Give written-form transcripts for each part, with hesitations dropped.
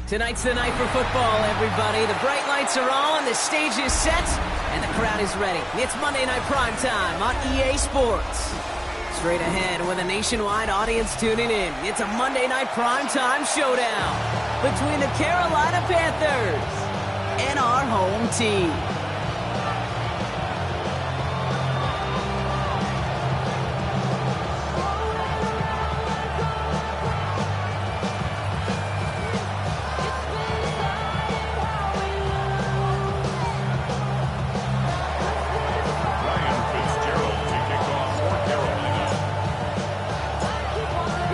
Tonight's the night for football, everybody. The bright lights are on, the stage is set, and the crowd is ready. It's Monday Night Primetime on EA Sports. Straight ahead with a nationwide audience tuning in, it's a Monday Night Primetime showdown between the Carolina Panthers and our home team.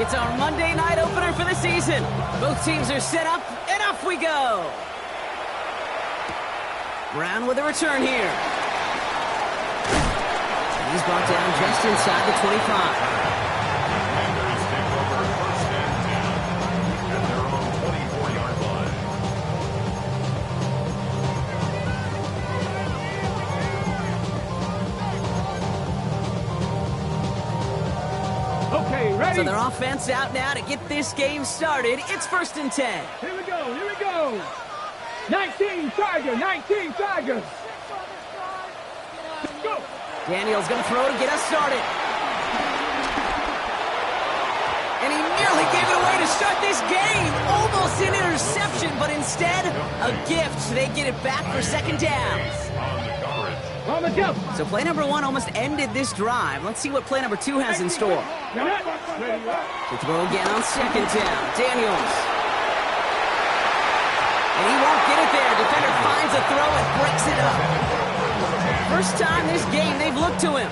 It's our Monday night opener for the season. Both teams are set up, and off we go. Brown with a return here. He's brought down just inside the 25. So their offense out now to get this game started. It's 1st and 10. Here we go. 19 Tigers, 19 Tigers. Let's go. Daniel's going to throw to get us started. And he nearly gave it away to start this game. Almost an interception, but instead, a gift. They get it back for 2nd downs. On the jump. So play number 1 almost ended this drive. Let's see what play number 2 has in store. To throw again on 2nd down. Daniels. And he won't get it there. Defender finds a throw and breaks it up. First time this game they've looked to him.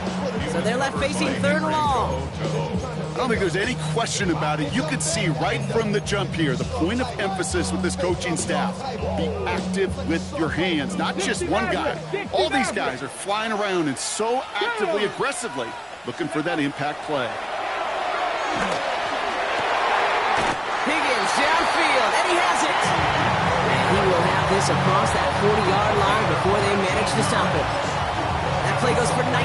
So they're left facing 3rd and long. I don't think there's any question about it. You could see right from the jump here, the point of emphasis with this coaching staff. Be active with your hands, not just one guy. All these guys are flying around and so actively, aggressively, looking for that impact play. Higgins downfield, and he has it. And he will have this across that 40-yard line before they manage to stop it. That play goes for 19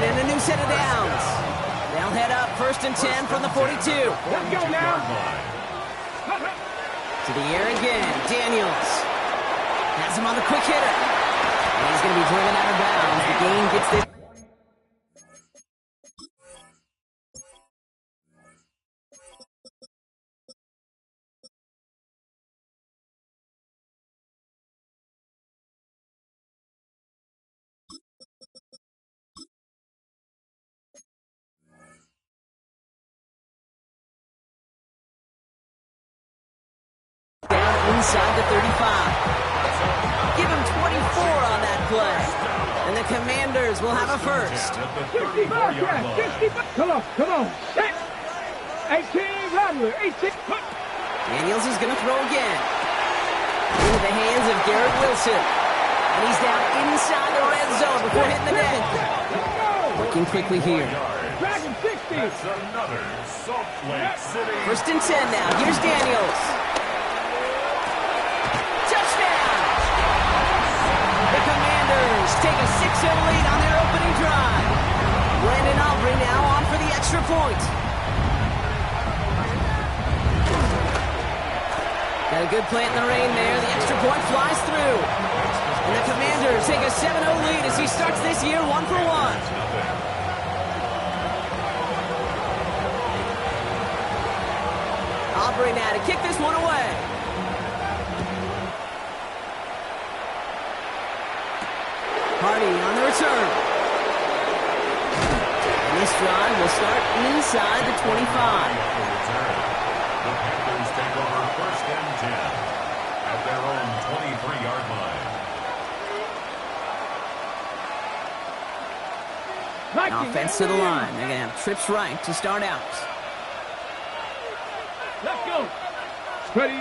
and a new set of downs. They'll head up 1st and 10 from the 42. Let's go now. To the air again. Daniels has him on the quick hitter. And he's going to be driven out of bounds. The game gets this. Inside the 35. Give him 24 on that play. And the Commanders will have a first. 65, yeah, 65. Come on. 18, Rattler, 18. Daniels is going to throw again. Into the hands of Garrett Wilson. And he's down inside the red zone before hitting the net. Working quickly here. Dragon 60. That's another Salt Lake City. 1st and 10 now. Here's Daniels. The Commanders take a 6-0 lead on their opening drive. Brandon Aubrey now on for the extra point. Got a good plant in the rain there. The extra point flies through. And the Commanders take a 7-0 lead as he starts this year 1 for 1. Aubrey now to kick this one away. Hardy on the return. And this drive will start inside the 25. The Panthers take over 1st and 10 at their own 23-yard line. Offense to the line. They're going to have trips right to start out. Let's go. Ready.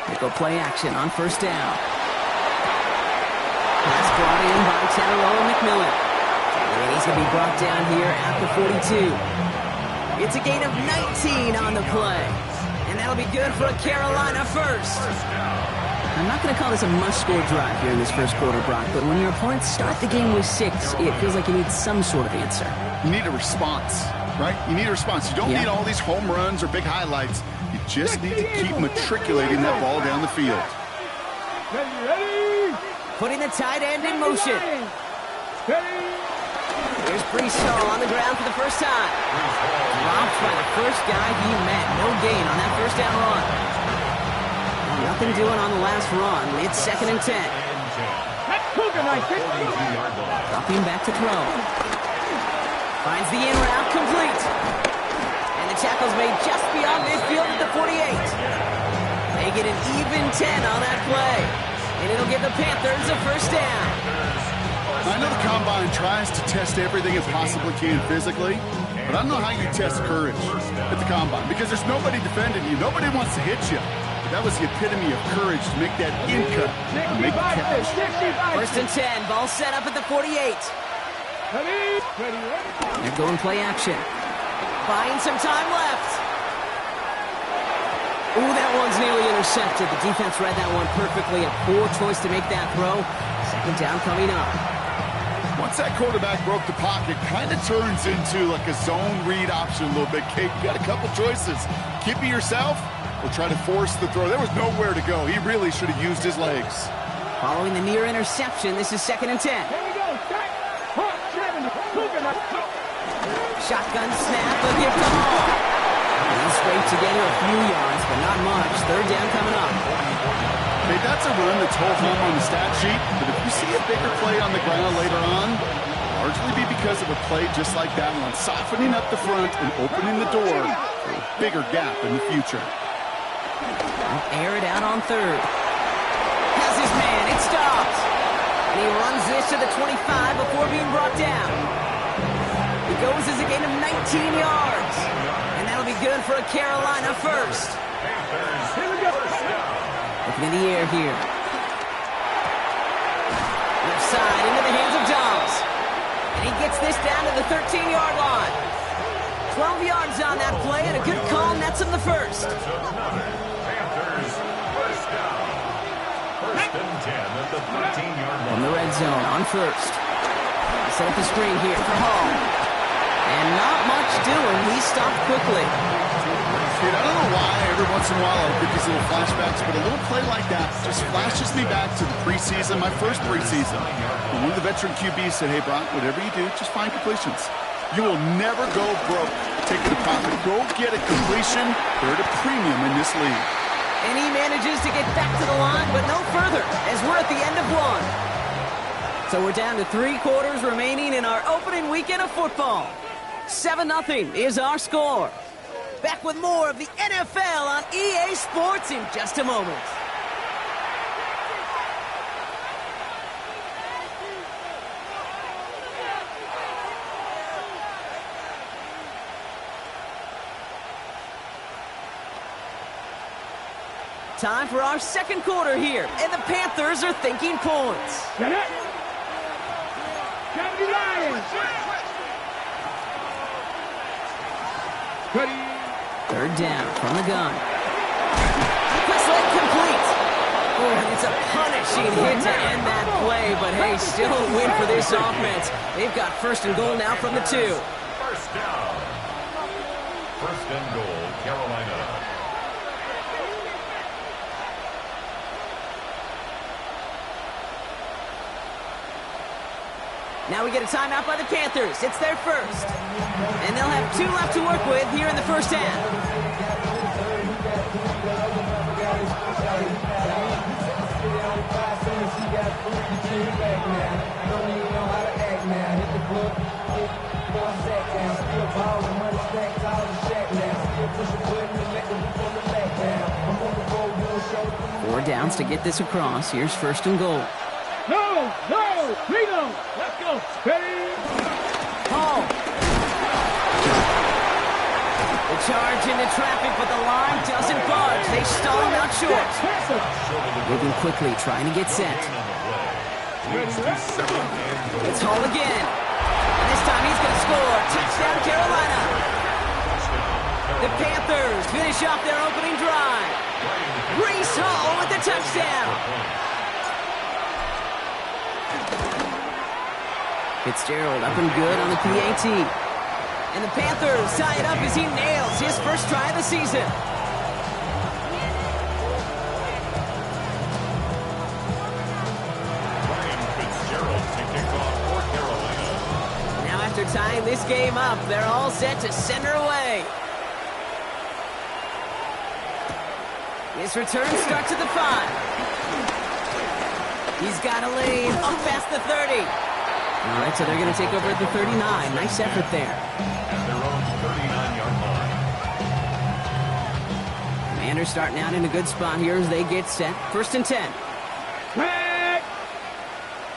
They go play action on 1st down. Pass brought in by Tannero McMillan. And he's going to be brought down here at the 42. It's a gain of 19 on the play. And that'll be good for a Carolina first. I'm not going to call this a must-score drive here in this first quarter, Brock, but when your opponents start the game with 6, it feels like you need some sort of answer. You need a response, right? You need a response. You don't need all these home runs or big highlights. You just need to keep matriculating that ball down the field. Ready. Putting the tight end in motion. Ready. Here's Brees on the ground for the first time. Dropped by the first guy he met. No gain on that first down run. Well, nothing doing on the last run. It's 2nd and 10. Dropping back to throw. Finds the in route complete. And the tackle's made just beyond midfield at the 48. They get an even 10 on that play. And it'll give the Panthers a first down. I know the Combine tries to test everything it possibly can physically, but I don't know how you test courage at the Combine because there's nobody defending you. Nobody wants to hit you. But that was the epitome of courage to make that in cut and make the catch. 1st and 10. Ball set up at the 48. They're going play action. Buying some time left. Ooh, that one's nearly intercepted. The defense read that one perfectly. A poor choice to make that throw. 2nd down coming up. Once that quarterback broke the pocket, kind of turns into like a zone read option a little bit. Kate, you got a couple choices. Keep it yourself or try to force the throw. There was nowhere to go. He really should have used his legs. Following the near interception, this is 2nd and 10. Shotgun snap, a give to Hall. He scraped together a few yards, but not much. 3rd down coming up. Hey, that's a run that's hold home on the stat sheet, but if you see a bigger play on the ground later on, largely be because of a play just like that one, softening up the front and opening the door for a bigger gap in the future. Air it out on 3rd. Has his man, it stops. And he runs this to the 25 before being brought down. He goes as a gain of 19 yards. And that'll be good for a Carolina first. Here we go. Looking in the air here. Left side into the hands of Dobbs. And he gets this down to the 13-yard line. 12 yards on that play and a good call nets him the first. Panthers first down. 1st and 10 at the 13-yard line. In the red zone on 1st. Set up the screen here for Hall. And not much doing. He stopped quickly. Dude, I don't know why every once in a while I'll get these little flashbacks, but a little play like that just flashes me back to the preseason, my first preseason. When one of the veteran QBs said, hey, Brock, whatever you do, just find completions. You will never go broke taking a profit. Go get a completion. They're at a premium in this league. And he manages to get back to the line, but no further, as we're at the end of one. So we're down to 3 quarters remaining in our opening weekend of football. 7-0 is our score. Back with more of the NFL on EA Sports in just a moment. Time for our 2nd quarter here, and the Panthers are thinking points. Get it. Get it, Lions. Ready. 3rd down from the gun. Pass leg complete. Oh, and it's a punishing hit to end that play, but hey, still a win for this offense. They've got 1st and goal now from the 2. First down. 1st and goal, Carolina. Now we get a timeout by the Panthers. It's their first. And they'll have 2 left to work with here in the first half. Four downs to get this across. Here's 1st and goal. No, Reno, let's go. Ready. Hall. The charge into traffic, but the line doesn't budge. They stall him out short. Moving quickly, trying to get set. It's Hall again. And this time he's going to score. Touchdown, Carolina. The Panthers finish off their opening drive. Brees Hall with the touchdown. Fitzgerald up and good on the PAT. And the Panthers tie it up as he nails his first try of the season. tying this game up. They're all set to send her away. His return starts at the 5. He's got a lane up past the 30. All right, so they're going to take over at the 39. Nice effort there. At their own 39-yard line. Commanders starting out in a good spot here as they get set. 1st and 10.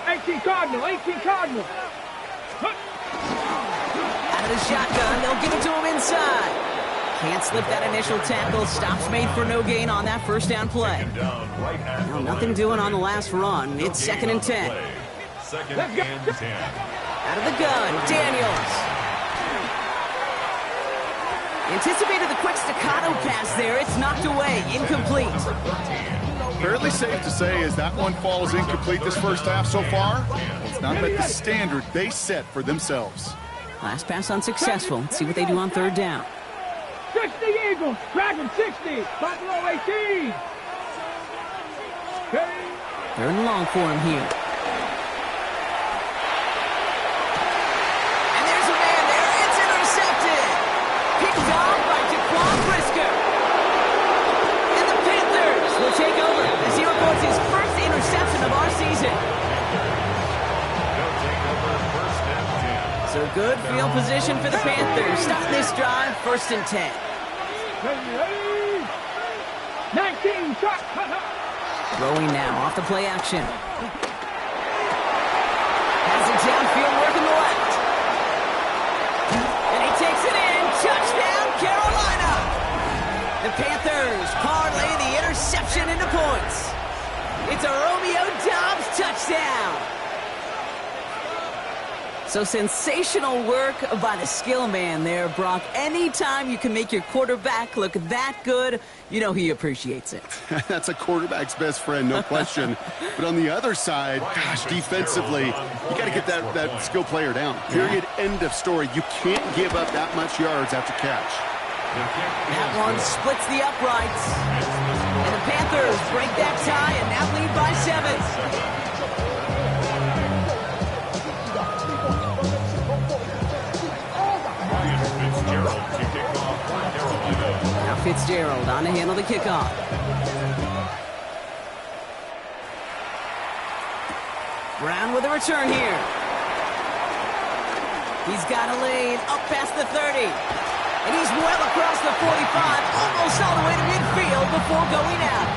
18 Cardinal, 18 Cardinal. Out of the shotgun, they'll give it to him inside. Can't slip that initial tackle. Stops made for no gain on that first down play. Now, nothing doing on the last run. It's 2nd and 10. 2nd and 10. Out of the gun, Daniels. Anticipated the quick staccato pass there. It's knocked away, incomplete. Fairly safe to say as that one falls incomplete this first half so far. It's not met the standard they set for themselves. Last pass unsuccessful. Let's see what they do on 3rd down. 60 Eagles, Dragon 60, Buffalo 18. 3rd and long for him here. And there's a man there. It's intercepted. Picked off by Jaquan Brisker. And the Panthers will take over as he records his first interception of our season. They'll take over 1st and 10. So good field position for the Panthers. Starting this drive, 1st and 10. 19 shot. Throwing now off the play action. Has it downfield working the left. And he takes it in. Touchdown, Carolina. The Panthers parlay the interception into points. It's a Romeo Doubs touchdown. So sensational work by the skill man there, Brock. Anytime you can make your quarterback look that good, you know he appreciates it. That's a quarterback's best friend, no question. But on the other side, gosh, defensively, you got to get that skill player down. Period, end of story. You can't give up that much yards after catch. That one splits the uprights. And the Panthers break that tie and now lead by 7. Now Fitzgerald on to handle the kickoff. Brown with a return here. He's got a lane up past the 30. And he's well across the 45, almost all the way to midfield before going out.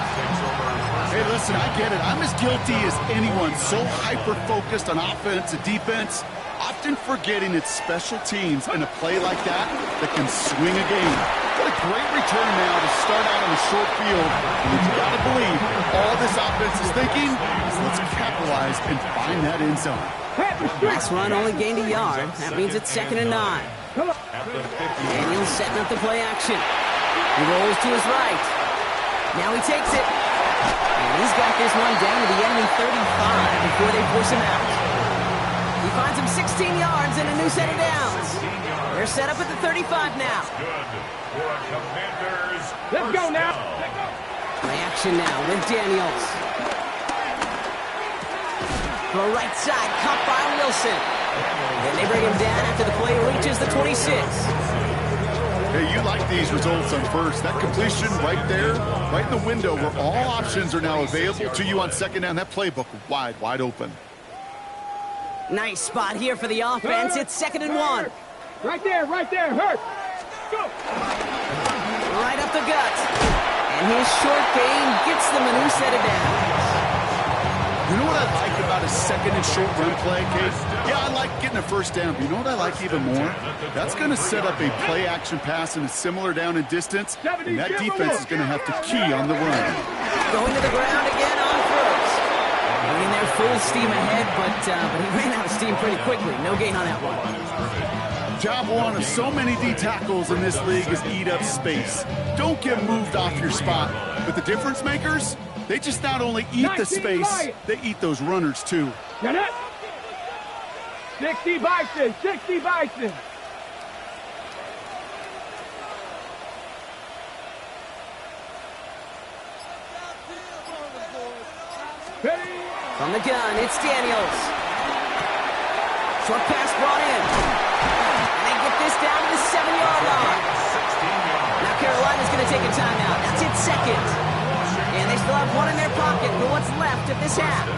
Hey, listen, I get it. I'm as guilty as anyone. So hyper-focused on offense and defense, often forgetting it's special teams in a play like that can swing a game. What a great return now to start out on a short field. And you got to believe all this offense is thinking is let's capitalize and find that end zone. Last run only gained a yard. That means it's 2nd and 9. Daniels setting up the play action. He rolls to his right. Now he takes it. And he's got this one down to the enemy 35 before they force him out. He finds him 16 yards and a new set of downs. They're set up at the 35 now. Let's go now. Play action now with Daniels. The right side, caught by Wilson. And they bring him down after the play reaches the 26. Hey, you like these results on first. That completion right there, right in the window where all options are now available to you on 2nd down. That playbook wide open. Nice spot here for the offense. It's 2nd and 1. Right there, Hurt. Go. Right up the gut. And his short gain gets them a new set of downs. You know what I like about a 2nd and short run play, Case? Yeah, I like getting a first down, but you know what I like even more? That's going to set up a play-action pass in a similar down and distance, and that defense is going to have to key on the run. Going to the ground again on 1st. Bringing their full steam ahead, but he ran out of steam pretty quickly. No gain on that one. Job one of so many D tackles in this league is eat up space. Don't get moved off your spot. But the difference makers, they just not only eat the space, they eat those runners too. Get it? 60 Bison, 60 Bison. From the gun, it's Daniels. Short pass brought in. this down to the 7-yard line. 16 yards. Now Carolina's going to take a timeout. That's its second. And they still have one in their pocket for what's left of this half.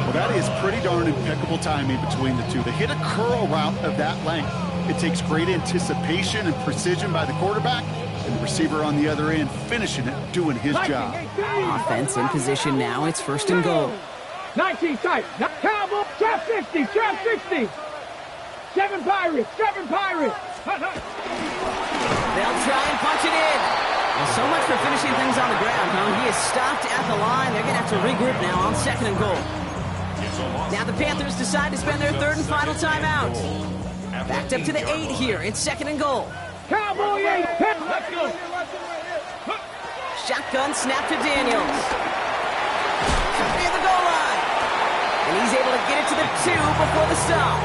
Well, that is pretty darn impeccable timing between the two. To hit a curl route of that length, it takes great anticipation and precision by the quarterback, and the receiver on the other end finishing it, doing his job. Offense in position now. It's first and goal. 19 tight. Cowboy. Trap 50. Trap 60. 7 Pirates. 7 Pirates. They'll try and punch it in. Well, so much for finishing things on the ground, huh? He is stopped at the line. They're going to have to regroup now on second and goal. Now the Panthers decide to spend their third and final timeout. Backed up to the 8 here. It's second and goal. Cowboy 8. Let's go. Shotgun snap to Daniels. Near the goal line. And he's able to get it to the 2 before the stop.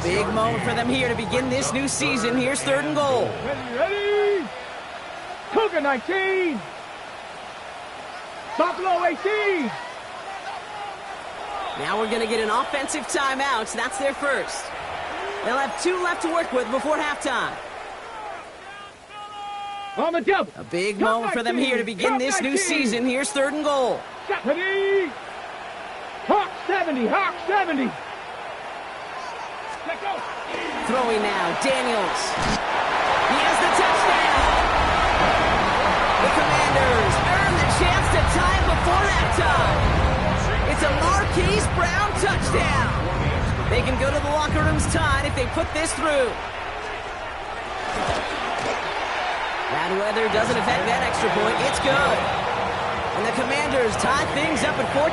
Big moment for them here to begin this new season. Here's third and goal. Ready. Cougar 19. Buffalo 18. Now we're going to get an offensive timeout. That's their first. They'll have 2 left to work with before halftime. On the double. A big moment for them here to begin this new season. Here's third and goal. 70. Hawk 70. Hawk 70. Let's go. Throwing now, Daniels. He has the touchdown. The Commanders earn the chance to tie it before halftime. It's a Marquise Brown touchdown. They can go to the locker rooms tied if they put this through. Bad weather doesn't affect that extra point. It's good. And the Commanders tie things up at 14.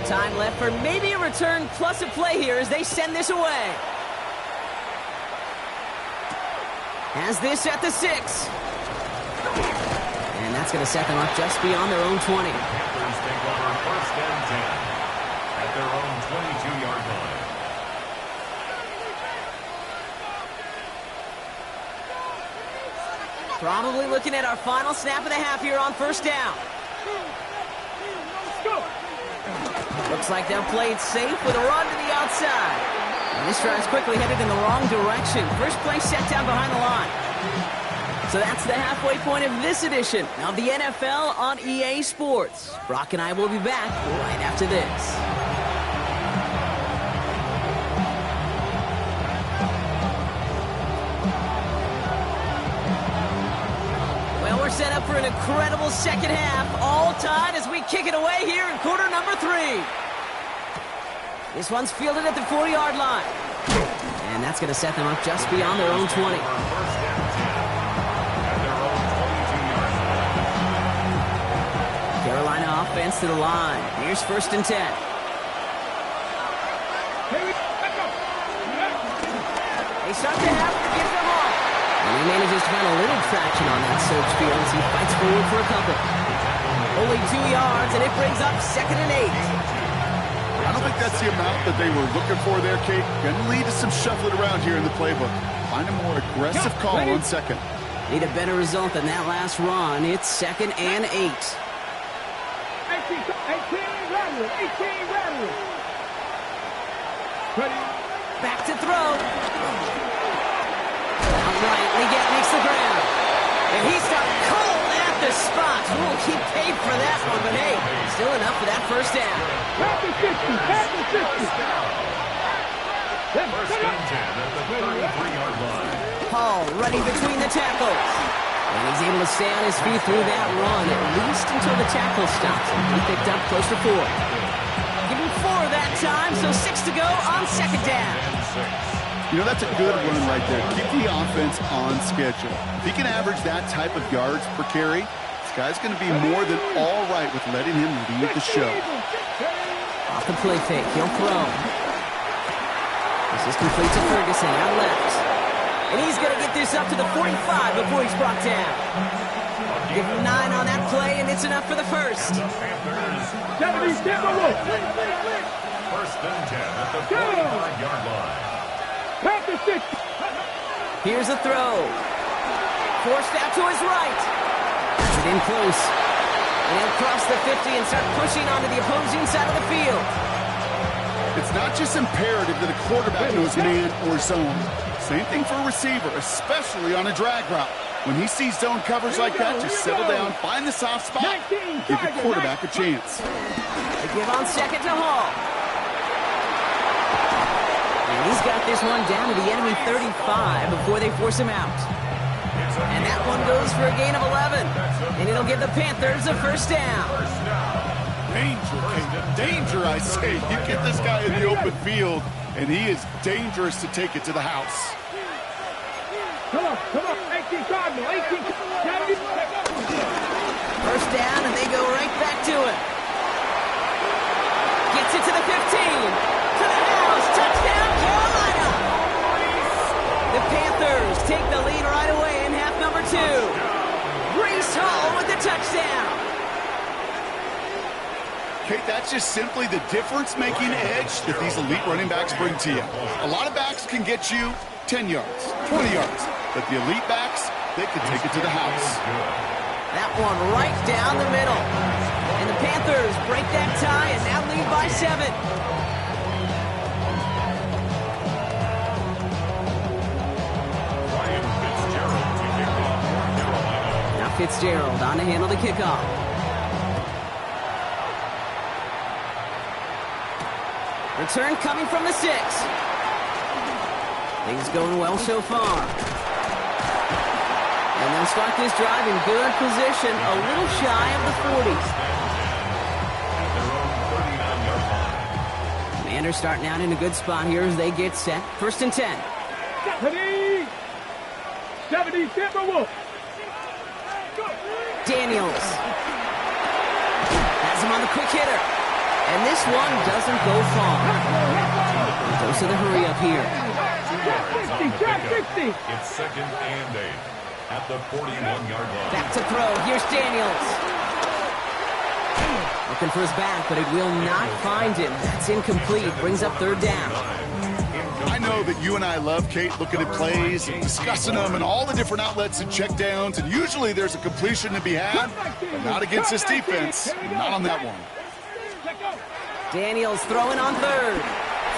Time left for maybe a return plus a play here as they send this away. Has this at the 6. And that's going to set them up just beyond their own 20. Panthers take over first and 10 at their own 22-yard line. Probably looking at our final snap of the half here on first down. Looks like they'll play it safe with a run to the outside. And this drive's quickly headed in the wrong direction. First play set down behind the line. So that's the halfway point of this edition of the NFL on EA Sports. Brock and I will be back right after this. Well, we're set up for an incredible second half. All tied as we kick it away here in quarter number 3. This one's fielded at the 4-yard line. And that's going to set them up just beyond their own 20. First and 10 at their own 22-yard line. Carolina offense to the line. Here's first and 10. They start the half to give them all. And he manages to find a little traction on that search field as he fights forward for a couple. Only 2 yards, and it brings up second and 8. I don't think that's the amount that they were looking for there, Kate. Going to lead to some shuffling around here in the playbook. Find a more aggressive call on second. Need a better result than that last run. It's second and 8. 18 rattle. 18 rattle. Ready. Back to throw. Outright, Leggett makes the ground. And he started cold at the spot. We'll keep paid for that one, but hey, still enough for that first down. Back to 60. Back to 60. First and 10 at the 33-yard line. Hall running between the tackles. And he's able to stay on his feet through that run, at least until the tackle stops him. He picked up close to 4. Give him 4 that time, so 6 to go on second down. You know, that's a good run right there. Keep the offense on schedule. If he can average that type of yards per carry, this guy's going to be more than all right with letting him lead the show. Off the play fake, he'll throw. This is complete to Ferguson, out left. And he's going to get this up to the 45 before he's brought down. Give him 9 on that play, and it's enough for the first. 70, First and 10 at the 45-yard line. Panther 6. Here's a throw. Forced out to his right. That's it in close. And he'll cross the 50 and start pushing onto the opposing side of the field. It's not just imperative that a quarterback knows man or zone. Same thing for a receiver, especially on a drag route. When he sees zone coverage like that, just settle down, find the soft spot, give the quarterback a chance. They give on second to Hall. And he's got this one down to the enemy 35 before they force him out. And that one goes for a gain of 11. And it'll give the Panthers a first down. Danger, Kate. Danger, I say. You get this guy in the open field, and he is dangerous to take it to the house. Come on, 18 Cardinal, 18 Cardinal. First down, and they go right back to it. Gets it to the 15. To the house. Touchdown, Carolina. The Panthers take the lead right away in half number 2. Breece Hall with the touchdown. Kate, that's just simply the difference-making edge that these elite running backs bring to you. A lot of backs can get you 10 yards, 20 yards, but the elite backs, they can take it to the house. That one right down the middle. And the Panthers break that tie and now lead by 7. Now Fitzgerald on to handle the kickoff. Return coming from the 6. Things going well so far. And they'll start this drive in good position, a little shy of the 40s. Commanders starting out in a good spot here as they get set. First and 10. 70 Timberwolves. Daniels. Has him on the quick hitter. And this one doesn't go far. Goes to the hurry up here. Track 60. It's second and 8 at the 41-yard line. Back to throw. Here's Daniels. Looking for his back, but it will not find him. That's incomplete. Brings up third down. I know that you and I love, Kate, looking at plays and discussing them and all the different outlets and checkdowns, and usually there's a completion to be had, but not against this defense. Not on that one. Daniels throwing on third.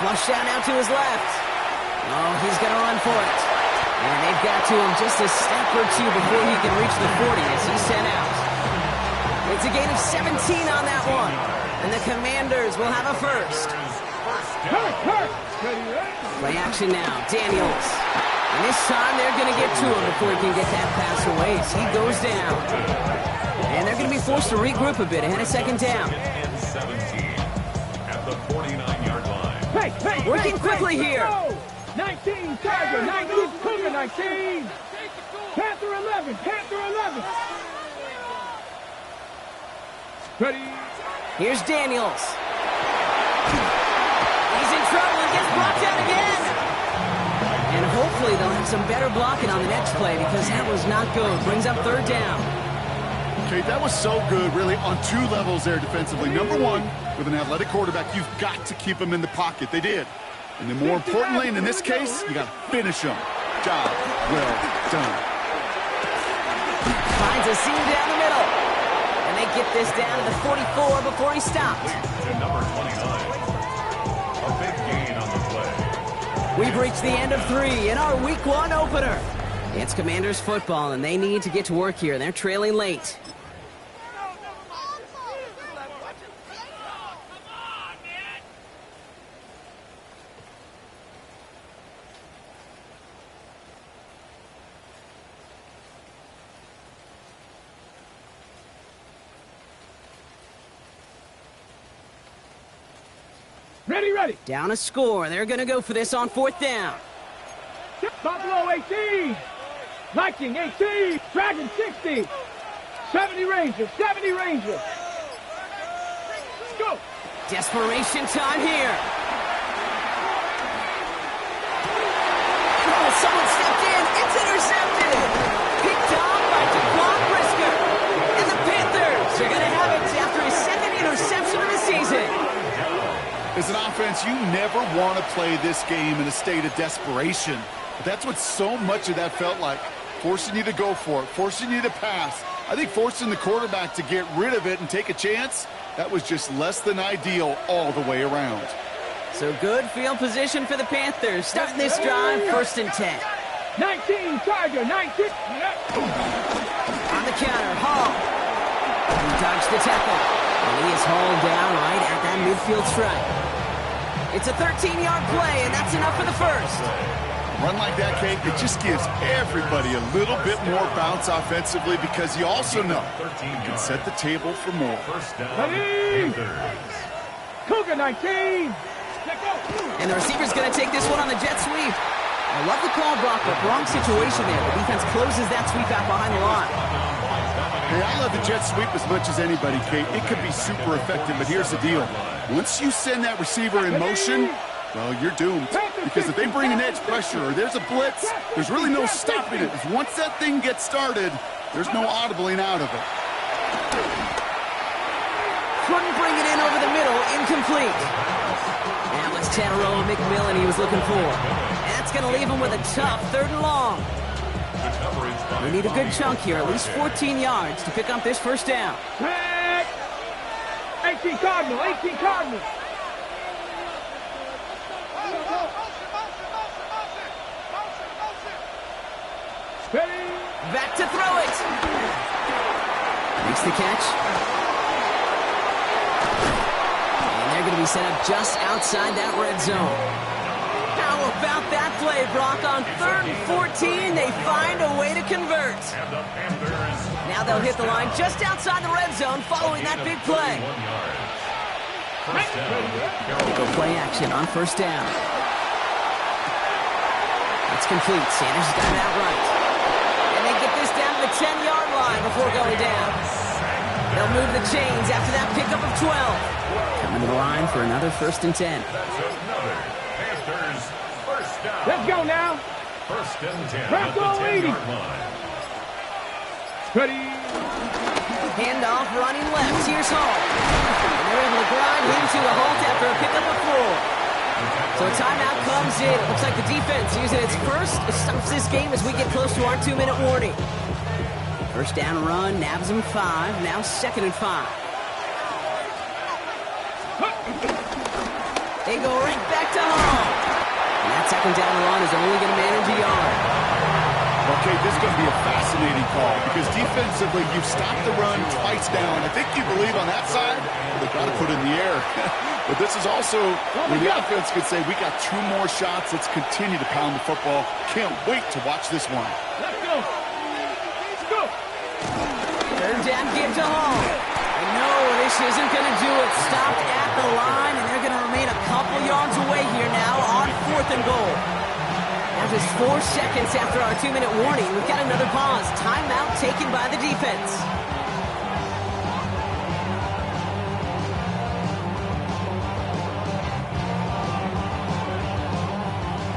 Flushed out now to his left. Oh, he's going to run for it. And they've got to him just a step or two before he can reach the 40 as he's sent out. It's a gain of 17 on that one. And the Commanders will have a first. Play action now. Daniels. And this time they're going to get to him before he can get that pass away as he goes down. And they're going to be forced to regroup a bit ahead of second down. 17 at the 49-yard line. Working quickly here. 19 Tiger, 19 Cougar, 19. Panther 11, Panther 11. Ready. Here's Daniels. He's in trouble and gets blocked out again. And hopefully they'll have some better blocking on the next play because that was not good. Brings up third down. Kate, that was so good, really, on 2 levels there defensively. Number 1, with an athletic quarterback, you've got to keep him in the pocket. They did. And then more importantly, and in this case, you got to finish him. Job well done. Finds a seam down the middle. And they get this down to the 44 before he stopped. To number 29. A big gain on the play. We've reached the end of 3 in our Week 1 opener. It's Commanders football, and they need to get to work here. They're trailing late. Ready. Down a score. They're going to go for this on 4th down. Buffalo 18. Viking 18. Dragon 60. 70 Rangers, 70 Rangers. Go. Desperation time here. Oh, someone stepped in. It's intercepted. Picked off by Jaquan Brisker. And the Panthers are going to have it after his 2nd interception of the season. As an defense, you never want to play this game in a state of desperation. But that's what so much of that felt like. Forcing you to go for it, forcing you to pass. I think forcing the quarterback to get rid of it and take a chance, that was just less than ideal all the way around. So good field position for the Panthers. Starting this drive, 1st and 10. 19, Charger, 19. On the counter, Hall. He dodged the tackle. And he is hauled down right at that midfield stripe. It's a 13-yard play, and that's enough for the first. Run like that, Kate, it just gives everybody a little bit more bounce offensively because you also know you can set the table for more. Cougar 19. And the receiver's going to take this one on the jet sweep. I love the call, Brock, but wrong situation there. The defense closes that sweep out behind the line. Hey, I love the jet sweep as much as anybody, Kate. It could be super effective, but here's the deal. Once you send that receiver in motion, well, you're doomed. Because if they bring an edge pressure or there's a blitz, there's really no stopping it. Once that thing gets started, there's no audibling out of it. Couldn't bring it in over the middle. Incomplete. That was Tataroa McMillan he was looking for. And that's going to leave him with a tough 3rd and long. They need a good chunk here, at least 14 yards to pick up this 1st down. 18 Cardinal, 18 Cardinal. Back to throw it. Makes the catch. And they're going to be set up just outside that red zone. How about that play, Brock? On 3rd and 14, they find a way to convert. Now they'll hit the line just outside the red zone following that big play. Go play action on 1st down. It's complete. Sanders has got it out right. And they get this down to the 10-yard line before going down. They'll move the chains after that pickup of 12. Coming to the line for another 1st and 10. Let's go now. 1st and 10 Let's at the go, 10-yard line. Ready. Handoff running left. Here's Hall. And they're able to grind him to a halt after a pickup of 4. So a timeout comes in. It looks like the defense using its first. It stops this game as we get close to our 2-minute warning. 1st down run, nabs him 5. Now 2nd and 5. They go right back to Hall. And that 2nd down run is only going to manage a yard. Okay, this is going to be a fascinating call because defensively, you've stopped the run twice down. I think you believe on that side, they've got to put it in the air. But this is also where the offense could say, we got 2 more shots. Let's continue to pound the football. Can't wait to watch this one. Let's go. Let's go. 3rd down give to Hall. And no, this isn't going to do it. Stopped at the line, and they're going to remain a couple yards away here now on 4th and goal. Now just 4 seconds after our 2-minute warning, we've got another pause. Timeout taken by the defense.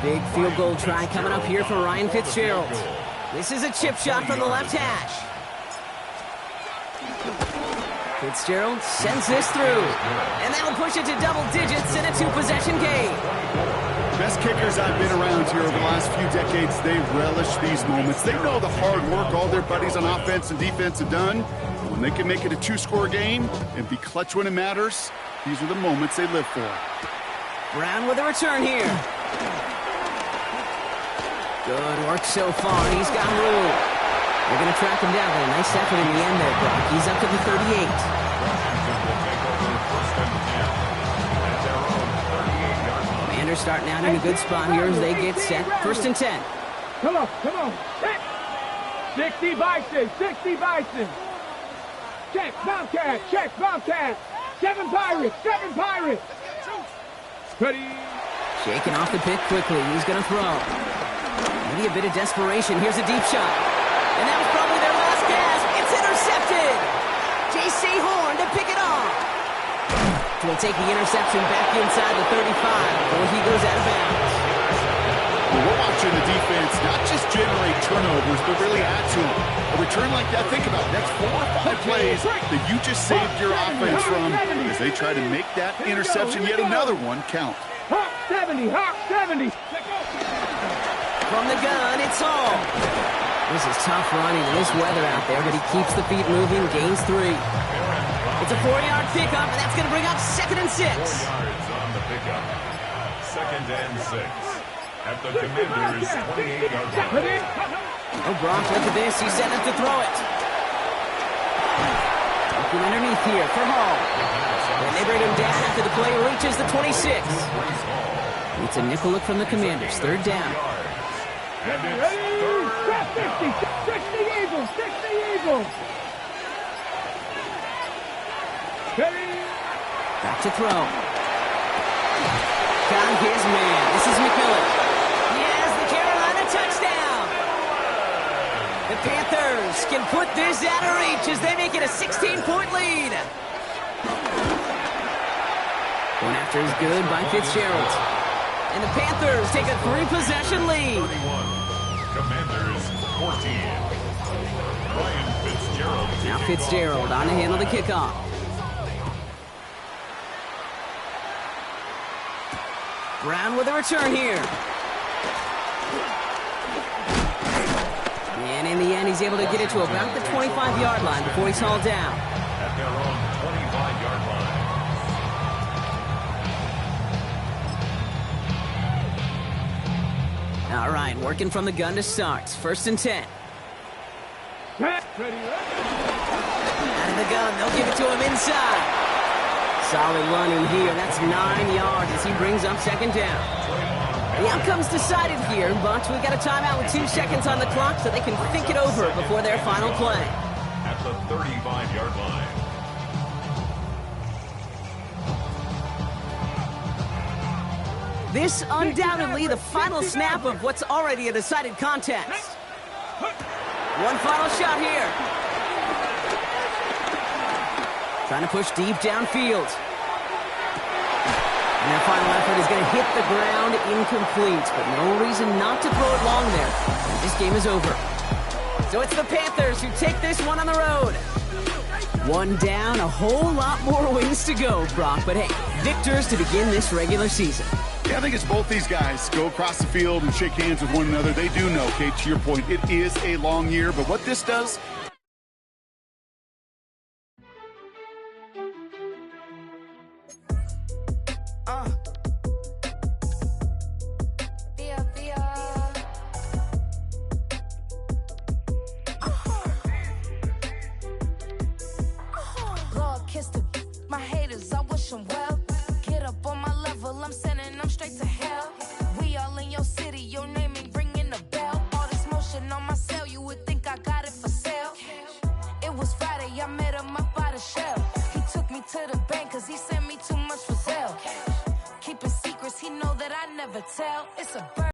Big field goal try coming up here for Ryan Fitzgerald. This is a chip shot from the left hash. Fitzgerald sends this through. And that'll push it to double digits in a 2-possession game. Best kickers I've been around here over the last few decades, they relish these moments. They know the hard work all their buddies on offense and defense have done. When they can make it a 2-score game and be clutch when it matters, these are the moments they live for. Brown with a return here. Good work so far. He's got room. They're going to track him down. A nice effort in the end there, Brock. He's up to the 38. Commanders starting out in a good spot here as they get set. 1st and 10. Come on, come on. 60 Bison, 60 Bison. Check, Bobcat, check, Bobcat. 7 Pirates, 7 Pirates. Ready. Shaking off the pick quickly. He's going to throw. Maybe a bit of desperation. Here's a deep shot. And that was probably their last gasp. It's intercepted. J.C. Horn to pick it off. He'll take the interception back inside the 35 before he goes out of bounds. Well, we're watching the defense not just generate turnovers, but really add to them. A return like that, think about it. That's 4 or 5 plays that you just saved your offense from as they try to make that interception, yet another one, count. Hawk 70, Hawk 70. From the gun, it's all. This is tough running in this weather out there, but he keeps the feet moving, gains 3. It's a 4-yard pickup, and that's going to bring up 2nd and 6. 4 yards on the pickup. 2nd and 6. At the Commanders' 28-yard line. Oh, Gronk, look at this. He's setting up to throw it. Looking underneath here for Hall. And they bring him down after the play reaches the 26. It's a nickel look from the Commanders. 3rd down. And it's 3rd. 60 Eagles, 60 Eagles. Back to throw. Got his man. This is McMillan. He has the Carolina touchdown. The Panthers can put this out of reach as they make it a 16-point lead. Going after is good by Fitzgerald. And the Panthers take a 3-possession lead. 31. Commanders 14. Ryan Fitzgerald. Now Fitzgerald on to handle the kickoff. Brown with a return here. And in the end, he's able to get it to about the 25-yard line before he's hauled down. At their own 25-yard line. All right, working from the gun to start. 1st and 10. Out of the gun, they'll give it to him inside. Solid run in here. That's 9 yards as he brings up 2nd down. The outcome's decided here, but we've got a timeout with 2 seconds on the clock so they can think it over before their final play. At the 35-yard line. This undoubtedly the final snap of what's already a decided contest. One final shot here. Trying to push deep downfield. And their final effort is going to hit the ground incomplete, but no reason not to throw it long there. This game is over. So it's the Panthers who take this one on the road. 1 down, a whole lot more wins to go, Brock. But hey, victors to begin this regular season. Yeah, I think it's both these guys go across the field and shake hands with one another. They do know, Kate, to your point, it is a long year, but what this does... My haters, I wish them well. Get up on my level, I'm sending them straight to hell. We all in your city, your name ain't ringing the bell. All this motion on my cell, you would think I got it for sale. It was Friday, I met him up by the shell. He took me to the bank, cause he sent me too much for sale. Keeping secrets, he know that I never tell. It's a bird.